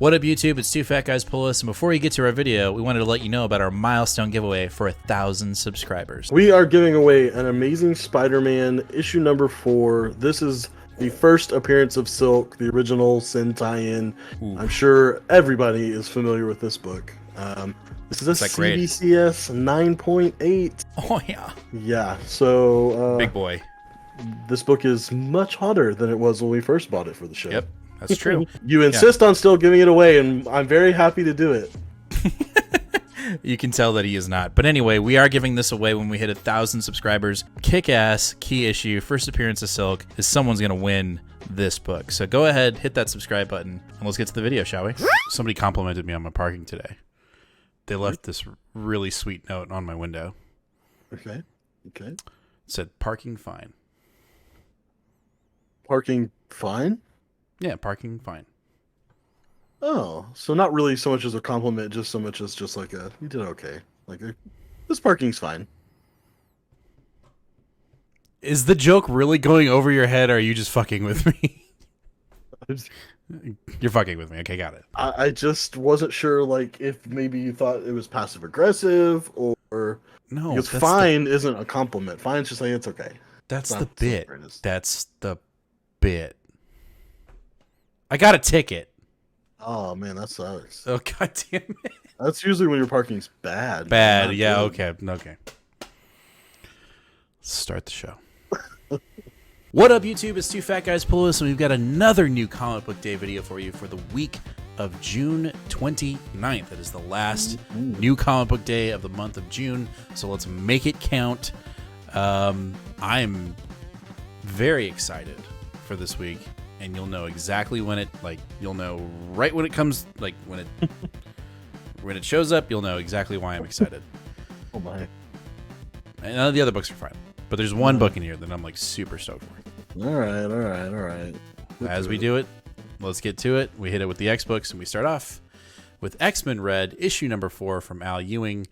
What up, YouTube? It's Two Fat Guys Pull Us, and before we get to our video, we wanted to let you know about our milestone giveaway for 1,000 subscribers. We are giving away an Amazing Spider-Man issue number 4. This is the first appearance of Silk, the original Sin tie-in. I'm sure everybody is familiar with this book. This is a CBCS 9.8. Oh, yeah. Yeah, so... Big boy. This book is much hotter than it was when we first bought it for the show. Yep, that's true. You insist on still giving it away, and I'm very happy to do it. You can tell that he is not. But anyway, we are giving this away when we hit 1,000 subscribers. Kick-ass, key issue, first appearance of Silk, is someone's going to win this book. So go ahead, hit that subscribe button, and let's get to the video, shall we? Somebody complimented me on my parking today. They left this really sweet note on my window. Okay. It said, parking fine. Parking fine? Yeah, parking fine. Oh, so not really so much as a compliment, just so much as just like you did okay. Like, this parking's fine. Is the joke really going over your head, or are you just fucking with me? You're fucking with me. Okay, got it. I just wasn't sure, like, if maybe you thought it was passive aggressive or no. Because fine isn't a compliment. Fine's just like it's okay. That's the bit. That's the bit. I got a ticket. Oh man, that sucks. Oh god damn it. That's usually when your parking's bad. Bad, yeah, good. Okay. Start the show. What up, YouTube? It's Two Fat Guys Pull Us, and we've got another new comic book day video for you for the week of June 29th. That is the last new comic book day of the month of June, so let's make it count. I'm very excited for this week, and you'll know exactly when it, you'll know right when it comes, when it shows up, you'll know exactly why I'm excited. Oh my. And the other books are fine, but there's one book in here that I'm super stoked for. All right. As we do it, let's get to it. We hit it with the X books, and we start off with XMen Red, issue number 4 from Al Ewing.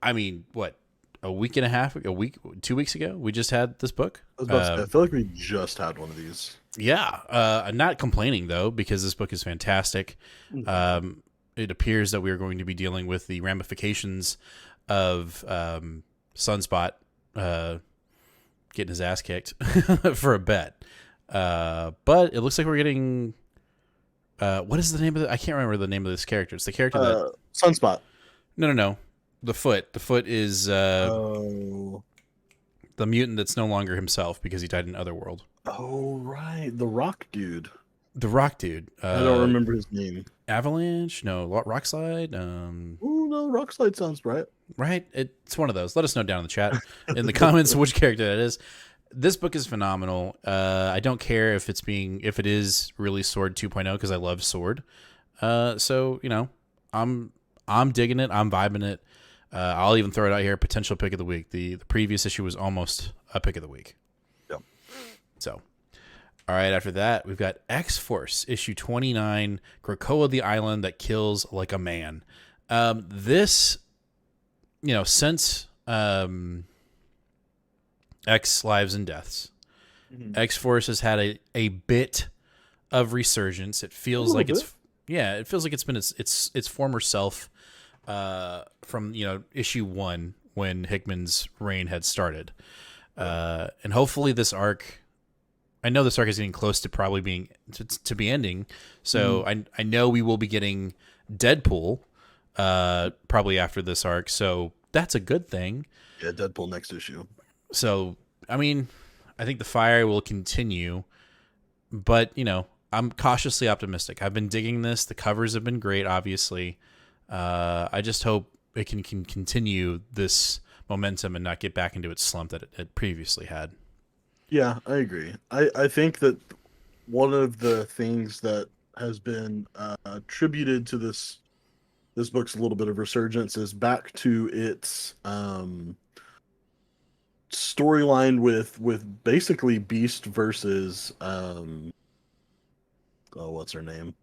I mean, what, a week and a half, 2 weeks ago, we just had this book. I feel like we just had one of these. Yeah, I'm not complaining though, because this book is fantastic. It appears that we are going to be dealing with the ramifications of Sunspot getting his ass kicked for a bet. But it looks like we're getting what is the name of it? I can't remember the name of this character. It's the character that Sunspot. No. The Foot. The Foot is the mutant that's no longer himself because he died in Otherworld. Oh right, the Rock dude. The Rock dude. I don't remember his name. Avalanche? No, Rock Slide. Oh no, Rock Slide sounds right. Right? It's one of those. Let us know down in the chat, in the comments, which character that is. This book is phenomenal. I don't care if it is really Sword 2.0 because I love Sword. So I'm digging it. I'm vibing it. I'll even throw it out here. Potential pick of the week. The previous issue was almost a pick of the week. Yep. So, all right. After that, we've got X-Force issue 29. Krakoa, the island that kills like a man. This, since X Lives and Deaths, X-Force has had a bit of resurgence. It feels like it feels like it's been its former self from issue 1 when Hickman's reign had started, and hopefully this arc. I know this arc is getting close to probably being to be ending, so I know we will be getting Deadpool probably after this arc, so that's a good thing. Yeah, Deadpool next issue. So I mean, I think the fire will continue, but I'm cautiously optimistic. I've been digging this. The covers have been great, obviously. I just hope it can continue this momentum and not get back into its slump that it previously had. Yeah, I agree. I think that one of the things that has been attributed to this book's a little bit of resurgence is back to its storyline with basically Beast versus what's her name?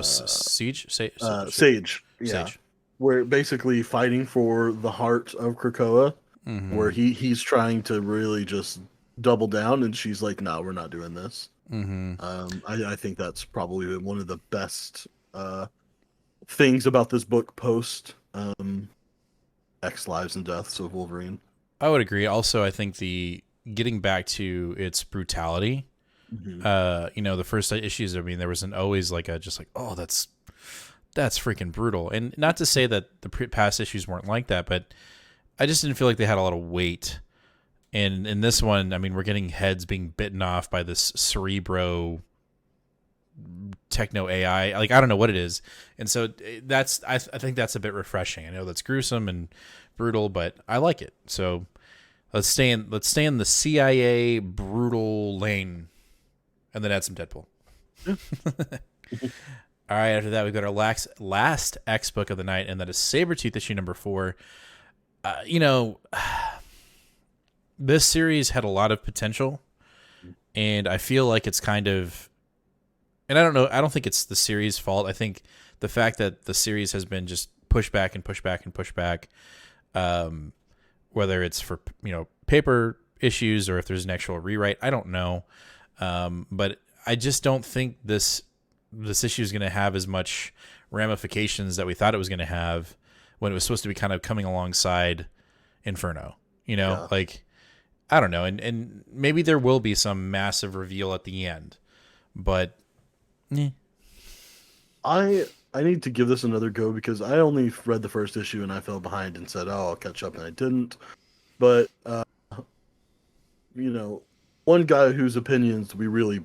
Siege? Sage. Yeah. Sage. Where basically fighting for the heart of Krakoa, where he's trying to really just double down, and she's like, "No, we're not doing this." Mm-hmm. I think that's probably one of the best things about this book post X Lives and Deaths of Wolverine. I would agree. Also, I think the getting back to its brutality. The first issues. I mean, there wasn't always like oh, that's freaking brutal. And not to say that the past issues weren't like that, but I just didn't feel like they had a lot of weight. And in this one, I mean, we're getting heads being bitten off by this Cerebro techno AI. Like, I don't know what it is. And so I think that's a bit refreshing. I know that's gruesome and brutal, but I like it. So let's stay in the CIA brutal lane, and then add some Deadpool. All right, after that, we've got our last X book of the night, and that is Sabretooth issue number 4. This series had a lot of potential, and I feel like it's kind of, and I don't know, I don't think it's the series' fault. I think the fact that the series has been just pushed back and pushed back and pushed back, whether it's for, paper issues or if there's an actual rewrite, I don't know. But I just don't think this issue is going to have as much ramifications that we thought it was going to have when it was supposed to be kind of coming alongside Inferno. Like, I don't know. And maybe there will be some massive reveal at the end, but I need to give this another go because I only read the first issue and I fell behind and said, "Oh, I'll catch up," and I didn't. But one guy whose opinions we really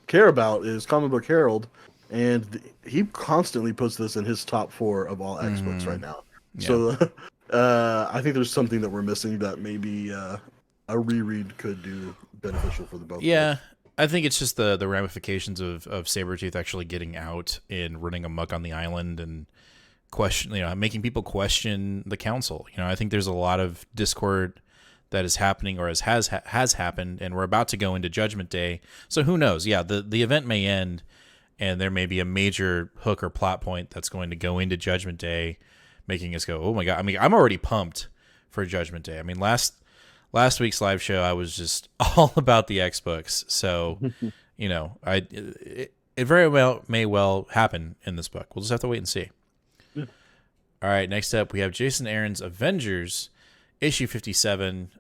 care about is Comic Book Herald, and he constantly puts this in his top 4 of all X books right now. Yeah. So I think there's something that we're missing that maybe a reread could do beneficial for the both. Yeah, I think it's just the ramifications of Sabretooth actually getting out and running amok on the island and making people question the council. I think there's a lot of discord that is happening or has happened, and we're about to go into Judgment Day. So who knows? Yeah, the event may end, and there may be a major hook or plot point that's going to go into Judgment Day, making us go, oh my God. I mean, I'm already pumped for Judgment Day. I mean, last week's live show, I was just all about the X books. So, it very well may well happen in this book. We'll just have to wait and see. Yeah. All right, next up, we have Jason Aaron's Avengers, issue 57.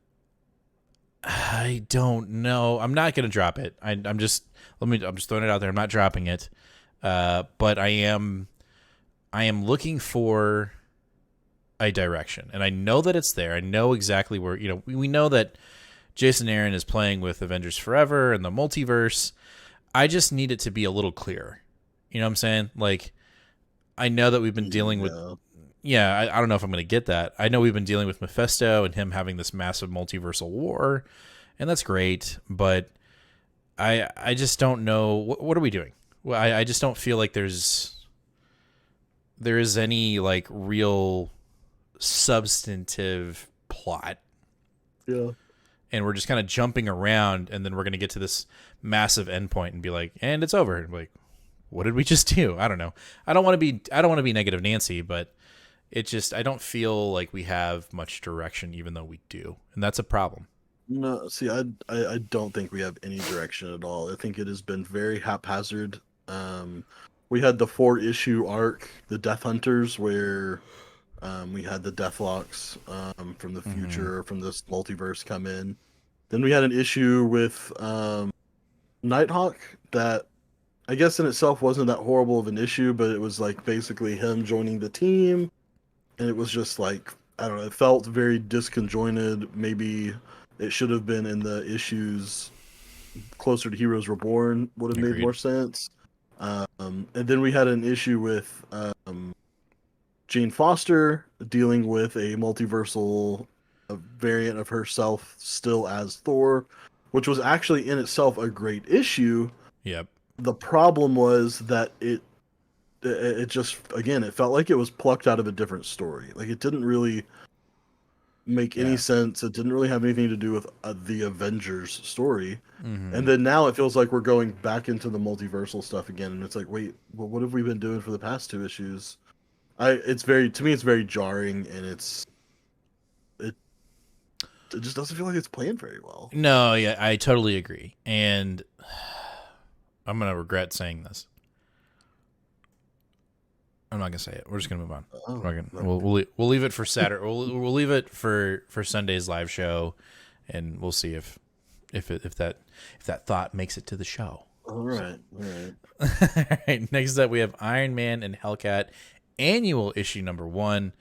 I don't know. I'm not going to drop it. I'm just throwing it out there. I'm not dropping it. But I am looking for a direction, and I know that it's there. I know exactly where, we know that Jason Aaron is playing with Avengers Forever and the multiverse. I just need it to be a little clearer. You know what I'm saying? Like, I know that we've been dealing with, I don't know if I'm going to get that. I know we've been dealing with Mephisto and him having this massive multiversal war, and that's great, but I just don't know. What are we doing? Well, I just don't feel like there is any like real substantive plot. Yeah. And we're just kind of jumping around, and then we're going to get to this massive endpoint and be like, and it's over. And like, what did we just do? I don't know. I don't want to be negative Nancy, but it just, I don't feel like we have much direction, even though we do. And that's a problem. No, see, I don't think we have any direction at all. I think it has been very haphazard. We had the 4-issue arc, the Death Hunters, where we had the Deathlocks from the future, from this multiverse come in. Then we had an issue with Nighthawk that I guess in itself wasn't that horrible of an issue, but it was like basically him joining the team. And it was just like, I don't know, it felt very disconjointed. Maybe it should have been in the issues closer to Heroes Reborn, would have made more sense. And then we had an issue with Jane Foster dealing with a multiversal variant of herself still as Thor, which was actually in itself a great issue. Yep. The problem was that it just, again, it felt like it was plucked out of a different story. Like, it didn't really make any sense. It didn't really have anything to do with the Avengers story. And then now it feels like we're going back into the multiversal stuff again. And it's like, wait, well, what have we been doing for the past 2 issues? To me, it's very jarring, and it just doesn't feel like it's playing very well. No, yeah, I totally agree. And I'm going to regret saying this. I'm not gonna say it. We're just gonna move on. Oh, We'll leave it for Saturday. We'll leave it for Sunday's live show, and we'll see if that thought makes it to the show. All right. All right. Next up, we have Iron Man and Hellcat annual issue number 1.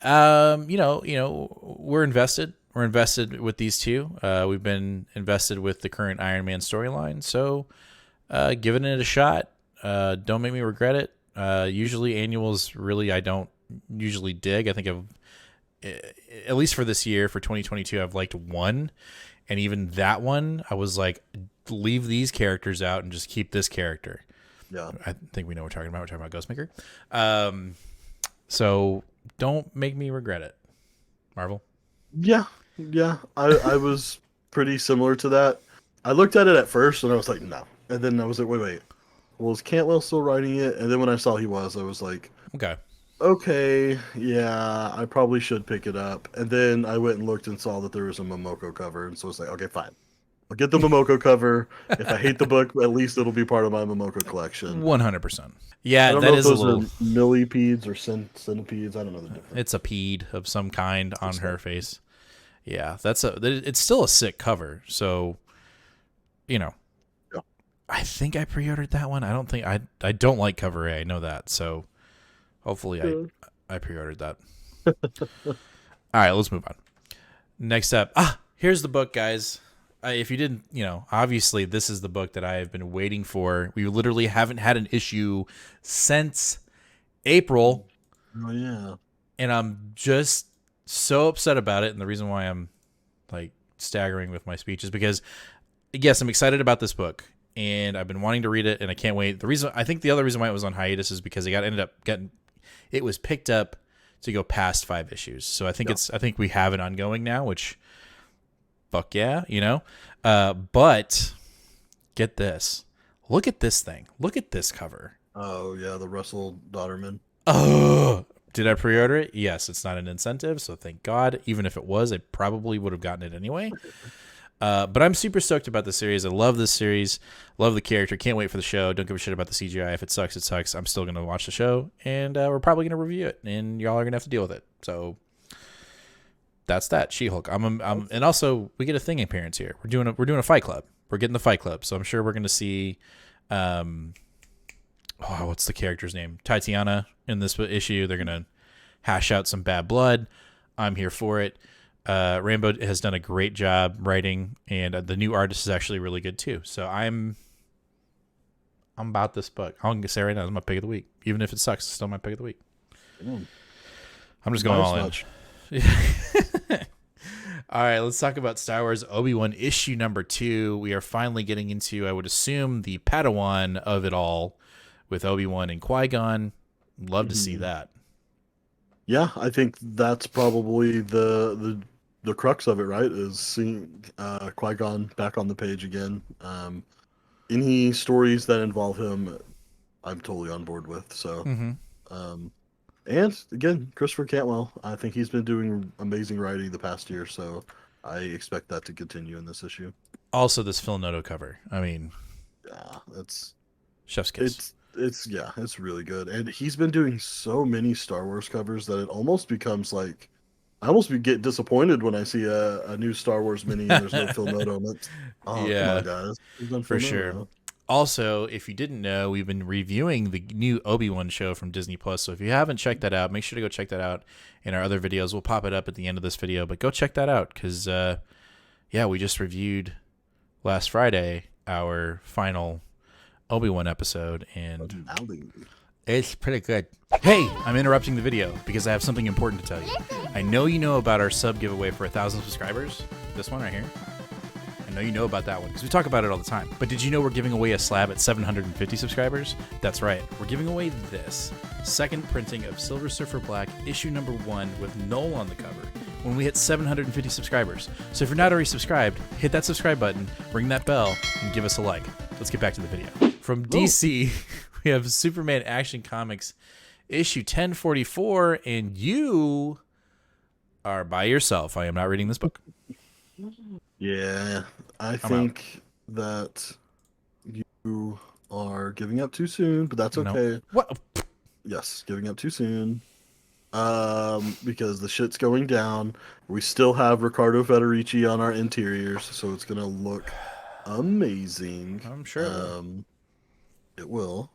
We're invested. We're invested with these two. We've been invested with the current Iron Man storyline, so giving it a shot. Don't make me regret it. Usually annuals, really, I don't usually dig. I think at least for this year, for 2022, I've liked one, and even that one, I was like, leave these characters out and just keep this character. Yeah, I think we know what we're talking about. We're talking about Ghostmaker. So don't make me regret it, Marvel. Yeah. I was pretty similar to that. I looked at it at first and I was like, no. And then I was like, wait. Well, is Cantwell still writing it? And then when I saw he was, I was like, okay, yeah, I probably should pick it up. And then I went and looked and saw that there was a Momoko cover. And so I was like, okay, fine. I'll get the Momoko cover. If I hate the book, at least it'll be part of my Momoko collection. 100%. Yeah, I don't that know is if those a little... are millipedes or centipedes. I don't know the difference. It's a pede of some kind on her face. Yeah, it's still a sick cover. So, yeah. I think I pre-ordered that one. I don't think I don't like cover A. I know that. So hopefully I pre-ordered that. All right, let's move on. Next up, here's the book, guys. If you didn't, obviously this is the book that I have been waiting for. We literally haven't had an issue since April. Oh yeah. And I'm just so upset about it. And the reason why I'm like staggering with my speech is because, yes, I'm excited about this book. And I've been wanting to read it, and I can't wait. I think the other reason why it was on hiatus is because it was picked up to go past 5 issues. So I think we have it ongoing now, which, fuck yeah, but get this, look at this thing, look at this cover. Oh yeah, the Russell Dodderman. Oh, did I pre-order it? Yes, it's not an incentive, so thank God. Even if it was, I probably would have gotten it anyway. But I'm super stoked about the series. I love this series. Love the character. Can't wait for the show. Don't give a shit about the CGI. If it sucks, it sucks. I'm still going to watch the show, and we're probably going to review it, and y'all are going to have to deal with it. So that's that. She-Hulk. And also we get a thing appearance here. We're doing a Fight Club. We're getting the Fight Club. So I'm sure we're going to see, what's the character's name? Tatiana in this issue. They're going to hash out some bad blood. I'm here for it. Rambo has done a great job writing, and the new artist is actually really good too. So I'm about this book. I'm gonna say right now, it's my pick of the week. Even if it sucks, it's still my pick of the week. I'm just going all in. All right, let's talk about Star Wars Obi-Wan issue number 2. We are finally getting into, I would assume, the Padawan of it all with Obi-Wan and Qui-Gon. Love to see that. Yeah, I think that's probably the crux of it, right? Is seeing Qui-Gon back on the page again. Any stories that involve him, I'm totally on board with. So, and again, Christopher Cantwell, I think he's been doing amazing writing the past year, so I expect that to continue in this issue. Also, this Phil Noto cover. I mean, yeah, it's chef's kiss. It's really good, and he's been doing so many Star Wars covers that it almost becomes like I almost get disappointed when I see a new Star Wars mini and there's no Phil Noto. Yeah, come on, guys, for sure. Also, if you didn't know, we've been reviewing the new Obi-Wan show from Disney Plus. So if you haven't checked that out, make sure to go check that out in our other videos. We'll pop it up at the end of this video, but go check that out because, we just reviewed last Friday our final Obi-Wan episode, and it's pretty good. Hey, I'm interrupting the video because I have something important to tell you. I know you know about our sub giveaway for 1,000 subscribers. This one right here. I know you know about that one because we talk about it all the time. But did you know we're giving away a slab at 750 subscribers? That's right. We're giving away this second printing of Silver Surfer Black issue number 1 with Noel on the cover when we hit 750 subscribers. So if you're not already subscribed, hit that subscribe button, ring that bell, and give us a like. Let's get back to the video. From DC, we have Superman Action Comics issue 1044, and you are by yourself. I am not reading this book. Yeah, I think that you are giving up too soon, but that's okay. What? Yes, giving up too soon. Because the shit's going down. We still have Riccardo Federici on our interiors, so it's gonna look amazing. I'm sure it will. It will.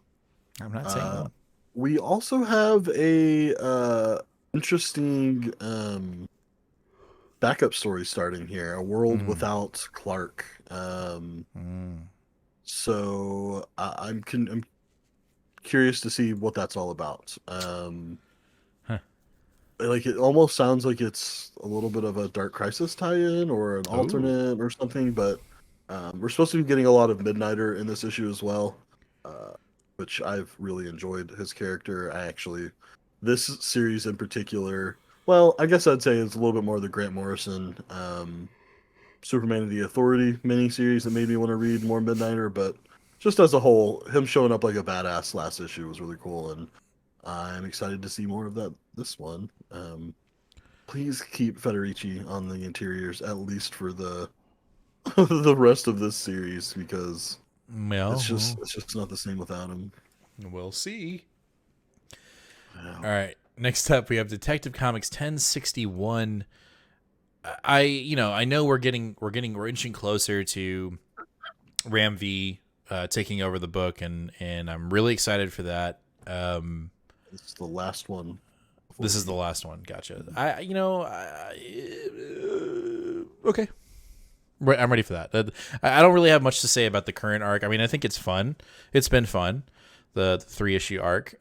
I'm not saying it Uh, won't. we also have a interesting backup story starting here. A world Mm. without Clark. Mm. So I'm curious to see what that's all about. Huh. Like it almost sounds like it's a little bit of a Dark Crisis tie-in or an Oh. alternate or something, but we're supposed to be getting a lot of Midnighter in this issue as well, uh, which I've really enjoyed his character. This series in particular, well, I guess I'd say it's a little bit more the Grant Morrison Superman of the Authority miniseries that made me want to read more Midnighter, but just as a whole, him showing up like a badass last issue was really cool, and I'm excited to see more of that this one. Please keep Federici on the interiors at least for the the rest of this series because Well, it's just not the same without him. we'll see. Yeah. All right. Next up, we have Detective Comics 1061. I know we're inching closer to Ram V taking over the book, and I'm really excited for that. This is the last one before This is the he. last one. Gotcha. Okay. I'm ready for that. I don't really have much to say about the current arc. I mean, I think it's fun. It's been fun, the 3-issue arc.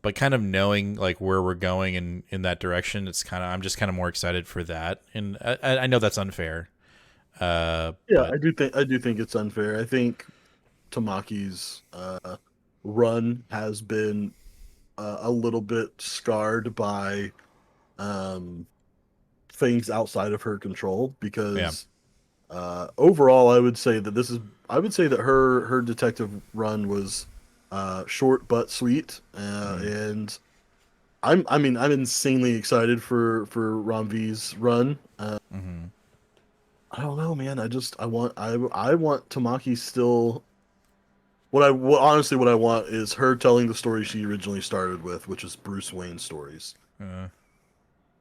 But kind of knowing like where we're going in that direction, I'm just kind of more excited for that. And I know that's unfair. Yeah, But I do think it's unfair. I think Tamaki's run has been a little bit scarred by um, things outside of her control yeah. because overall, I would say that her detective run was short but sweet, Mm. and I mean, I'm insanely excited for Ramvi's run. Mm-hmm. I don't know, man. I want Tamaki still. Honestly what I want is her telling the story she originally started with, which is Bruce Wayne stories. Uh,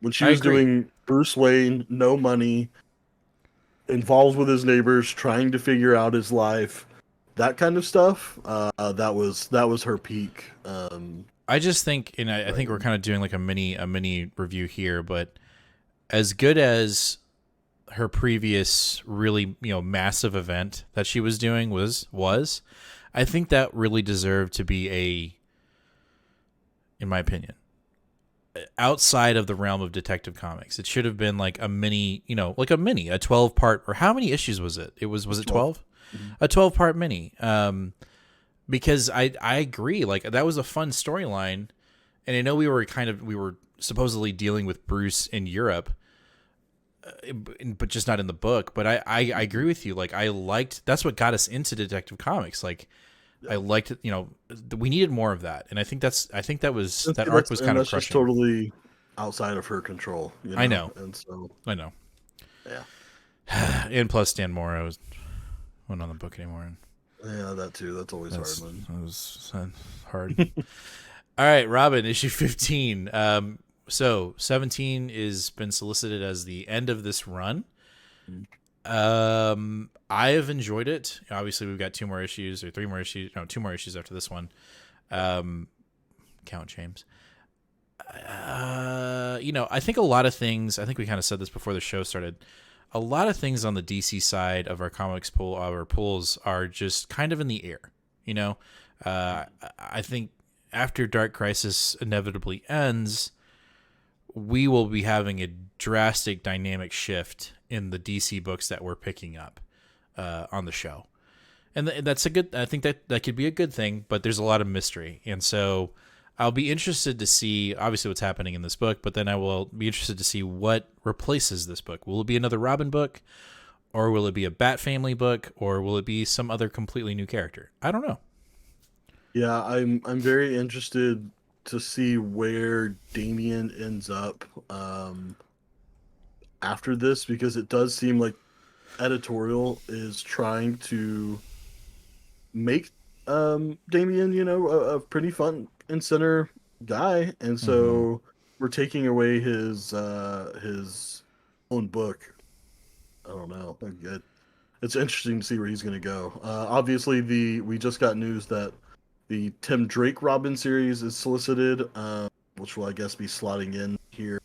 When she I was agree. doing Bruce Wayne, no money, involved with his neighbors, trying to figure out his life, that kind of stuff. That was her peak I just think, and I think we're writing. kind of doing like a mini review here, but as good as her previous really massive event that she was doing was, I think that really deserved to be in my opinion, outside of the realm of Detective Comics. It should have been like a mini, a 12 part, or how many issues was it? Was It's it 12. 12? A 12-part mini. Because I agree, like that was a fun storyline, and I know we were supposedly dealing with Bruce in Europe, but just not in the book. But I agree with you. Like that's what got us into Detective Comics. Like I Yeah. liked it. We needed more of that, and I think that arc was kind of That's just crushing. totally outside of her control, you I know. know, And so, I know. yeah, And plus, Dan Morrow wasn't on the book anymore, and yeah, that too. That's always hard, man. that was hard. All right, Robin, issue 15. So 17 is been solicited as the end of this run. I have enjoyed it. Obviously, we've got 2 more issues or 3 more issues. No, 2 more issues after this one. Count James. I think a lot of things. I think we kind of said this before the show started. A lot of things on the DC side of our comics pool, our pools, are just kind of in the air. You know, I think after Dark Crisis inevitably ends, we will be having a drastic dynamic shift in the DC books that we're picking up on the show, and that's a good. I think that could be a good thing, but there's a lot of mystery, and so I'll be interested to see obviously what's happening in this book, but then I will be interested to see what replaces this book. Will it be another Robin book, or will it be a Bat Family book, or will it be some other completely new character? I don't know. Yeah, I'm very interested to see where Damien ends up after this because it does seem like editorial is trying to make Damien, a pretty fun and center guy, and Mm-hmm. so we're taking away his own book. I don't know. It's interesting to see where he's going to go. Obviously, the we just got news that the Tim Drake Robin series is solicited, which will I guess be slotting in here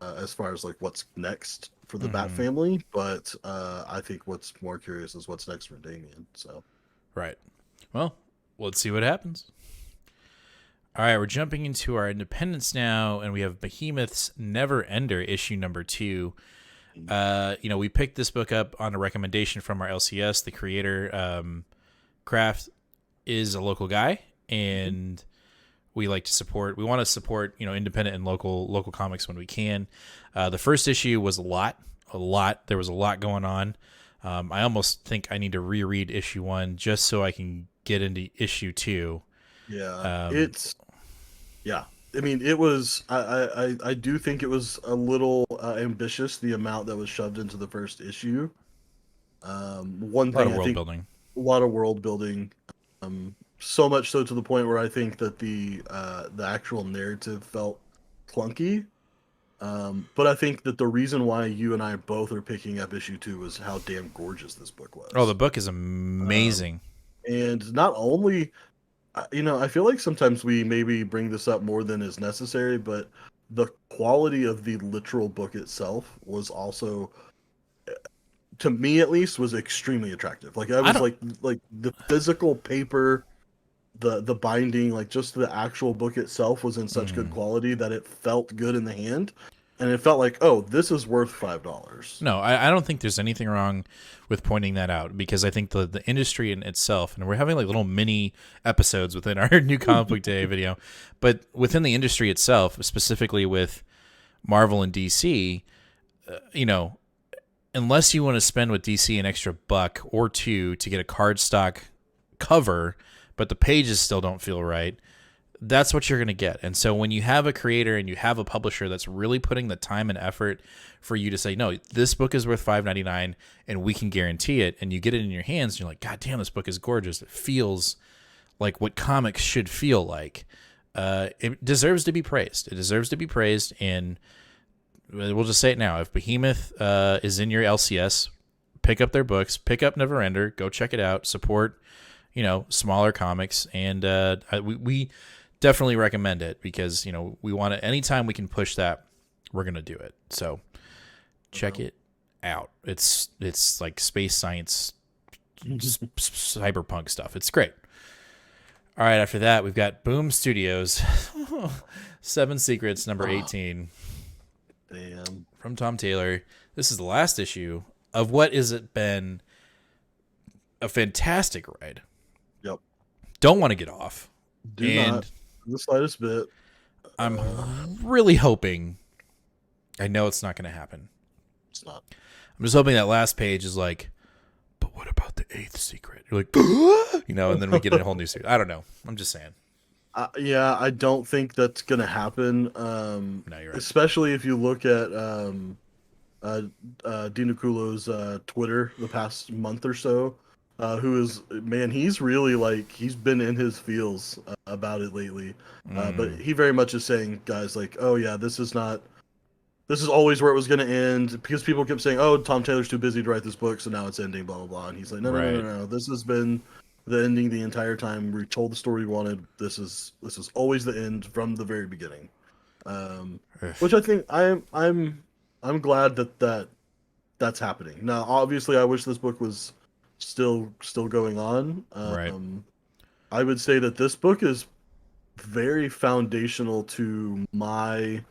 as far as like what's next for the Bat Mm-hmm. family. But I think what's more curious is what's next for Damien. So Right. Well, let's see what happens. All right, we're jumping into our independence now, and we have Behemoths Never Ender issue number 2. We picked this book up on a recommendation from our LCS. The creator, Kraft, is a local guy, and we like to support. We want to support, independent and local comics when we can. The first issue was a lot. There was a lot going on. I almost think I need to reread issue 1 just so I can get into issue 2. yeah, yeah. I mean, it was. I do think it was a little ambitious the amount that was shoved into the first issue. One A lot thing of I world think building. a lot of world building, so much so to the point where I think that the actual narrative felt clunky. But I think that the reason why you and I both are picking up issue 2 was how damn gorgeous this book Oh, the was. book is Um, amazing. and not only I feel like sometimes we maybe bring this up more than is necessary, but the quality of the literal book itself was also, to me at least, was extremely attractive. Like I I was don't. like the physical paper, the binding, like just the actual book itself was in such good Mhm. quality that it felt good in the hand, and it felt like, oh, this is worth $5. No, I don't think there's anything wrong with pointing that out because I think the industry in itself, and we're having like little mini episodes within our new comic book day video, but within the industry itself, specifically with Marvel and DC, you know, unless you want to spend with DC an extra buck or two to get a cardstock cover, but the pages still don't feel right, that's what you're going to get. And so when you have a creator and you have a publisher that's really putting the time and effort for you to say, no, this book is worth $5.99 and we can guarantee it, and you get it in your hands, and you're like, God damn, this book is gorgeous. It feels like what comics should feel like. It deserves to be praised. It deserves to be praised. And we'll just say it now. If Behemoth is in your LCS, pick up their books, pick up Neverender, go check it out, support, smaller comics. And we definitely recommend it because, we want to, anytime we can push that, we're going to do it. So check it out. It's like space science, cyberpunk stuff. It's great. All right. After that, we've got Boom Studios, Seven Secrets, number 18. Damn. From Tom Taylor. This is the last issue of what has it been a fantastic ride. Yep. Don't want to get off. Do And not the slightest bit. I'm really hoping, I know it's not going to happen. It's not. I'm just hoping that last page is like, but what about the 8th secret? You're like, and then we get a whole new secret. I don't know. I'm just saying. Yeah, I don't think that's gonna happen. No, you're right. Especially if you look at Dinakulo's Twitter the past month or so, who is, man, he's really like, he's been in his feels about it lately. But he very much is saying, guys, like, oh yeah, this is always where it was going to end, because people kept saying, oh, Tom Taylor's too busy to write this book, so now it's ending, blah blah blah. And he's like, no, no, no, Right. no, no. This has been the ending the entire time. We told the story we wanted. This is always the end from the very beginning. Which I think I'm glad that's happening. Now, obviously, I wish this book was still going on. Right. I would say that this book is very foundational to my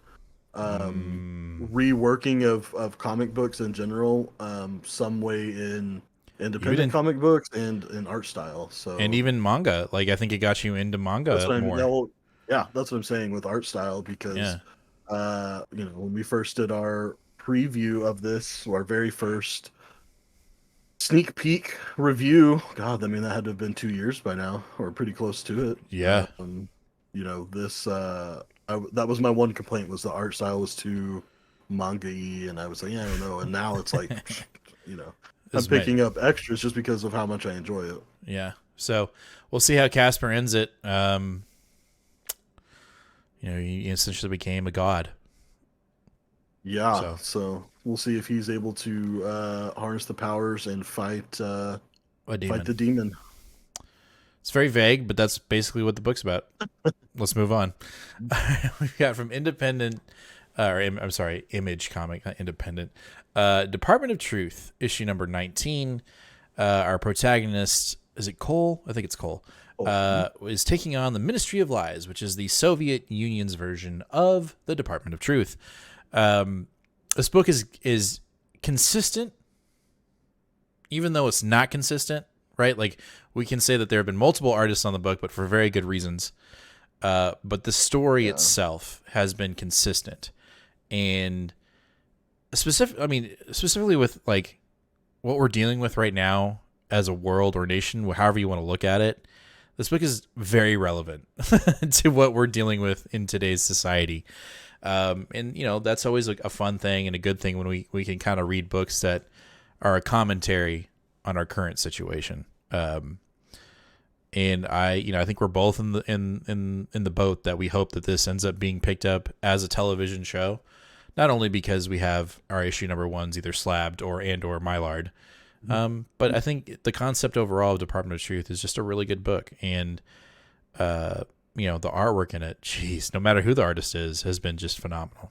reworking of comic books in general, some way in independent comic books and in art style. So, and even manga. Like, I think it got you into manga that's what I mean. more. Yeah, that's what I'm saying with art style, because Yeah. when we first did our preview of this, our very first sneak peek review, God, I mean, that had to have been 2 years by now, or pretty close to it. Yeah. This that was my one complaint, was the art style was too manga-y, and I was like, yeah, I don't know. And now it's like, I'm picking up extras just because of how much I enjoy it. Yeah. So we'll see how Casper ends it. He essentially became a god. Yeah, so we'll see if he's able to harness the powers and fight the demon. It's very vague, but that's basically what the book's about. Let's move on. We've got from Independent, Image Comic, not Independent. Department of Truth, issue number 19. Our protagonist, is it Cole? I think it's Cole. Is taking on the Ministry of Lies, which is the Soviet Union's version of the Department of Truth. This book is consistent, even though it's not consistent, right? Like, we can say that there have been multiple artists on the book, but for very good reasons. But the story itself has been consistent, and specifically with like what we're dealing with right now as a world or nation, however you want to look at it. This book is very relevant to what we're dealing with in today's society. And, that's always a fun thing and a good thing when we can kind of read books that are a commentary on our current situation. And I think we're both in the boat that we hope that this ends up being picked up as a television show, not only because we have our issue number 1s either slabbed or Mylard, but I think the concept overall of Department of Truth is just a really good book. And, the artwork in it, geez, no matter who the artist is, has been just phenomenal.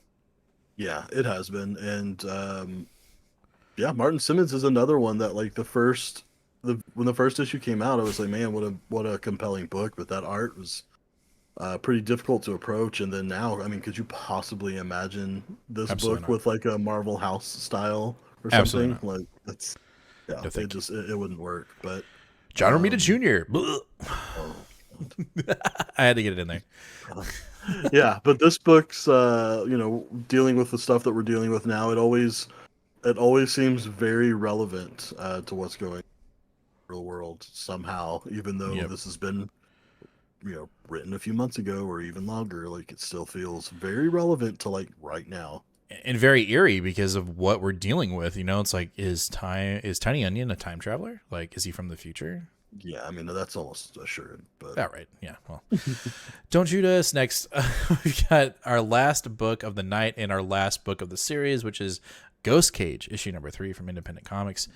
Yeah, it has been. And, Martin Simmons is another one that, like, when the first issue came out, I was like, man, what a compelling book. But that art was pretty difficult to approach. And then now, I mean, could you possibly imagine this Absolutely book not. with like a Marvel House style or Absolutely something? Like, that's No, it wouldn't work. But John Romita Jr. I had to get it in there. Yeah, but this book's dealing with the stuff that we're dealing with now. It always seems very relevant to what's going on in the real world somehow, even though this has been written a few months ago or even longer. Like, it still feels very relevant to like right now, and very eerie because of what we're dealing with. It's like, is Tiny Onion a time traveler? Like, is he from the future? Yeah, I mean, that's almost assured. But all right, yeah. Well, don't shoot us. Next, we've got our last book of the night and our last book of the series, which is Ghost Cage, issue number 3 from Independent Comics.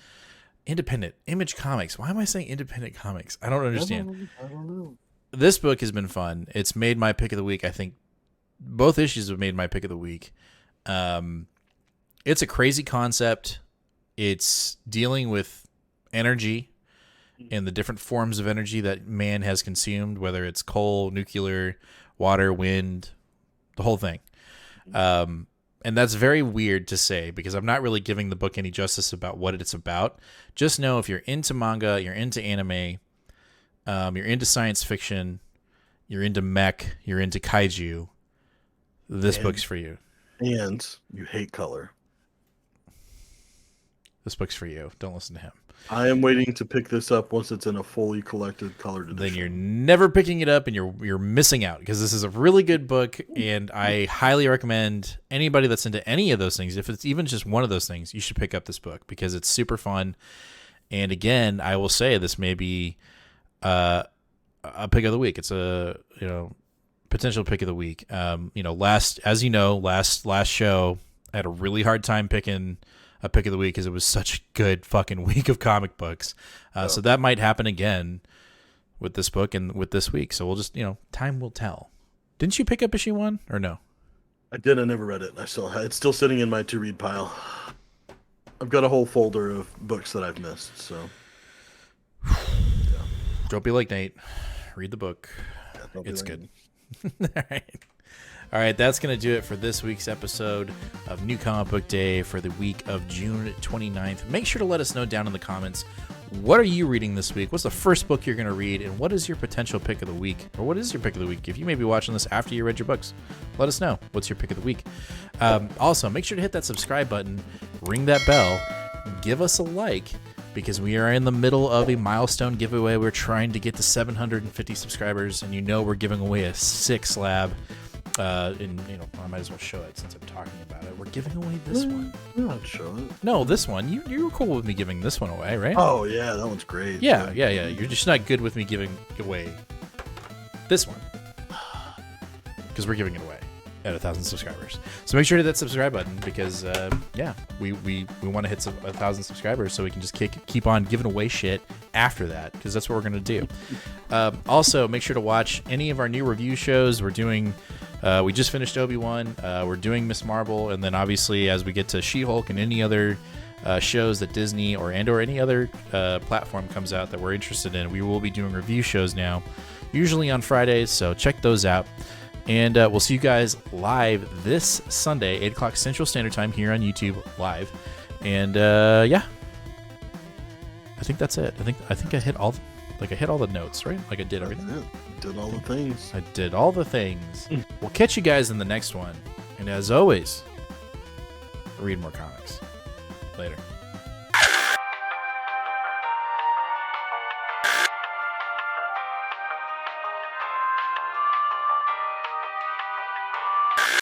Independent Image Comics. Why am I saying Independent Comics? I don't understand. I don't know. This book has been fun. It's made my pick of the week. I think both issues have made my pick of the week. It's a crazy concept. It's dealing with energy and the different forms of energy that man has consumed, whether it's coal, nuclear, water, wind, the whole thing. And that's very weird to say because I'm not really giving the book any justice about what it's about. Just know if you're into manga, you're into anime, you're into science fiction, you're into mech, you're into kaiju, this book's for you. And you hate color. This book's for you. Don't listen to him. I am waiting to pick this up once it's in a fully collected colored edition. Then you're never picking it up, and you're missing out because this is a really good book, and I highly recommend anybody that's into any of those things, if it's even just one of those things, you should pick up this book because it's super fun. And again, I will say this may be a pick of the week. It's a potential pick of the week. Last show, I had a really hard time picking a pick of the week because it was such a good fucking week of comic books. So that might happen again with this book and with this week. So we'll just, time will tell. Didn't you pick up issue 1 or no? I did. I never read it. It's still sitting in my to read pile. I've got a whole folder of books that I've missed. So Don't be like Nate. Read the book. Yeah, it's good. All right, that's going to do it for this week's episode of New Comic Book Day for the week of June 29th. Make sure to let us know down in the comments, what are you reading this week? What's the first book you're going to read? And what is your potential pick of the week? Or what is your pick of the week? If you may be watching this after you read your books, let us know. What's your pick of the week? Also, make sure to hit that subscribe button, ring that bell, give us a like, because we are in the middle of a milestone giveaway. We're trying to get to 750 subscribers, and we're giving away a 6 slab. And I might as well show it since I'm talking about it. We're giving away this one. Not show it. No, this one. You were cool with me giving this one away, right? Oh yeah, that one's great. Yeah. You're just not good with me giving away this one because we're giving it away at 1,000 subscribers. So make sure to hit that subscribe button because we want to hit 1,000 subscribers so we can just keep on giving away shit after that because that's what we're gonna do. Also, make sure to watch any of our new review shows. We're doing. We just finished Obi-Wan. We're doing Miss Marvel, and then obviously as we get to She-Hulk and any other shows that Disney or any other platform comes out that we're interested in, we will be doing review shows now, usually on Fridays. So check those out, and we'll see you guys live this Sunday, 8 o'clock Central Standard Time here on YouTube live. And I think that's it. I think I hit all. I hit all the notes, right? Like I did everything. Yeah, did all the things. I did all the things. We'll catch you guys in the next one. And as always, read more comics. Later.